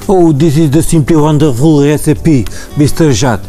Oh, this is the simply wonderful recipe, Mr. Жад.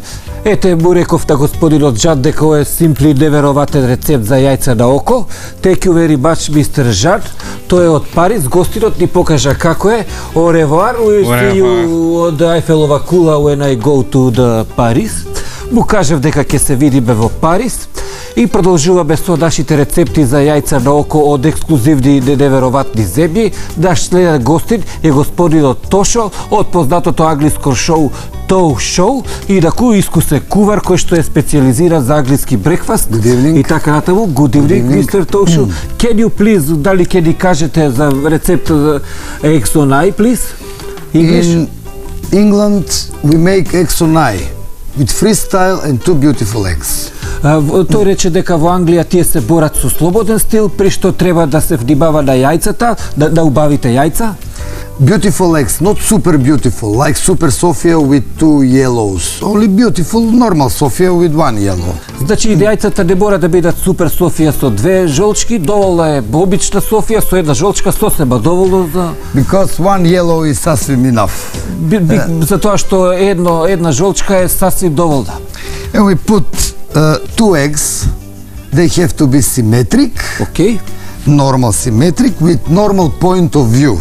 Ете, му реков на господинот Жад дека ова е simply невероватен рецепт за јајца на око. Thank you very much, Mr. Жад. Тој е од Париз, гостинот ни покажа како е. Au revoir, we see you од Айфелова кула when I go to the Paris. Му кажав дека ќе се видиме во Париз. И продолжуваме со нашите рецепти за јајца на око од ексклузивни невероватни земји. Наш следен гостин е господинот Тошо од познатото англиско шоу Тоу Шоу и на кој искусен кувар кој што е специализиран за англиски брекфаст. Good evening. И така натаму. Good evening, Mr. Tosho. Can you please, дали ќе ни кажете за рецепт за eggs on eye, please? English? In England, we make eggs on eye with freestyle and two beautiful eggs. Тој рече дека во Англија тие се борат со слободен стил, при што треба да се внимава на јајцата, да убавите јајца. Beautiful eggs, not super beautiful, like Super Sofia with two yellows. Only beautiful, normal Sofia with one yellow. Значи јајцата не мора да бидат Супер Софија со две жолчки, доволна е обична Софија со една жолчка, сосема доволно за... Because one yellow is sasvim enough. Затоа што една жолчка е сасвим доволна. And we put two eggs. They have to be symmetric. Okay. Normal symmetric with normal point of view.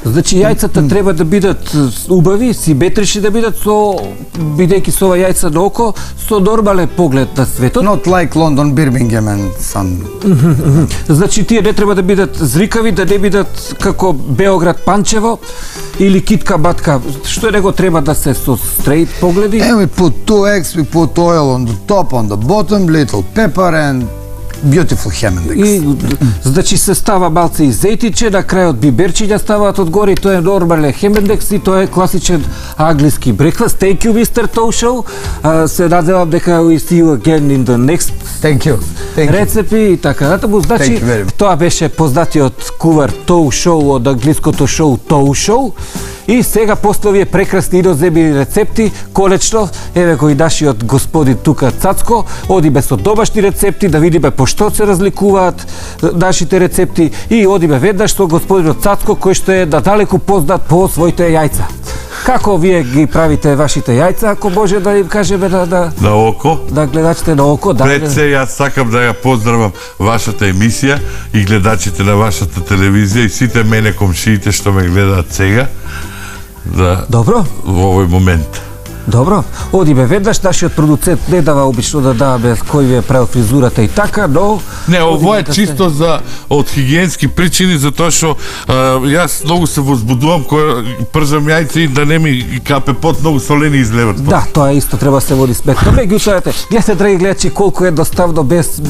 Значи јајцата треба да бидат убави, симетрични да бидат бидејќи со ова јајца на око, со нормален поглед на светот. Not like London, Birmingham and some... Значи тие не треба да бидат зрикави, да не бидат како Београд Панчево или Китка Батка, што него треба да се со straight погледи. And we put two eggs, we put oil on the top, on the bottom, little pepper and beautiful ham and eggs. И, значи се става малце и зејтиче, на крајот биберчиња ставаат одгоре и тоа е нормален хемендекс и тоа е класичен англиски брекфаст. Thank you, Mr. Tosho. Се надевам дека we see you again in the next Thank you. рецепи и така натаму. Значи, тоа беше познатиот кувар Тоу Шоу од англиското шоу Тоу Шоу. И сега после овие прекрасни иноземни рецепти, конечно, еве го и нашиот господин тука Цацко, одиме со домашни рецепти да видиме по што се разликуваат нашите рецепти и одиме веднаш со господинот Цацко кој што е надалеку познат по своите јајца. Како вие ги правите вашите јајца, ако може да им кажеме на око? Да гледачите на око, да. Пред се јас сакам да ја поздравам вашата емисија и гледачите на вашата телевизија и сите мене комшиите што ме гледаат сега. Добро. Во овој момент. Добро. Одиме веднаш, нашиот продуцент не дава обично да даваме кој ви е правил фризурата и така, но... Не, ово е чисто за од хигиенски причини, затоа што јас многу се возбудувам кога пржам јајца и да не ми капе пот, многу солени излеват. Да, тоа исто треба се води сметка. Меѓутоа, гледате, драги гледачи, колку едноставно без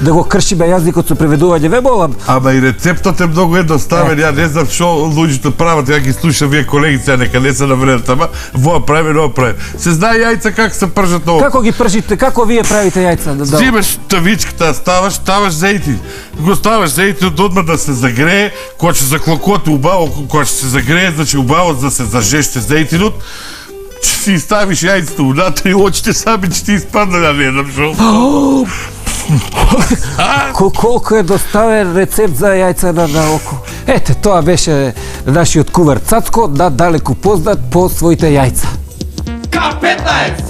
да го кршиме јазикот со преведување. Ве молам. Ама и рецептот е многу едноставен. Ја не знам што луѓето прават, ја ги слушам вие колегици, нека не се навредат, ама во прави, но прави. Се знае јајца како се пржат на око. Како ги пржите, како вие правите јајца? Зимаш тавичката, ставаш зејтин. Го ставаш зејтинот одма да се загрее, кога ќе заклокоти убаво, кога ќе се загрее, значи убаво да се зажеште зејтинот. Си ставиш јајцата унатре и очите сами ќе ти испаднат, ја не знам што. Колку е доставен рецепт за јајца на око. Ете, тоа беше нашиот кувар Цацко, надалеку познат по своите јајца. K15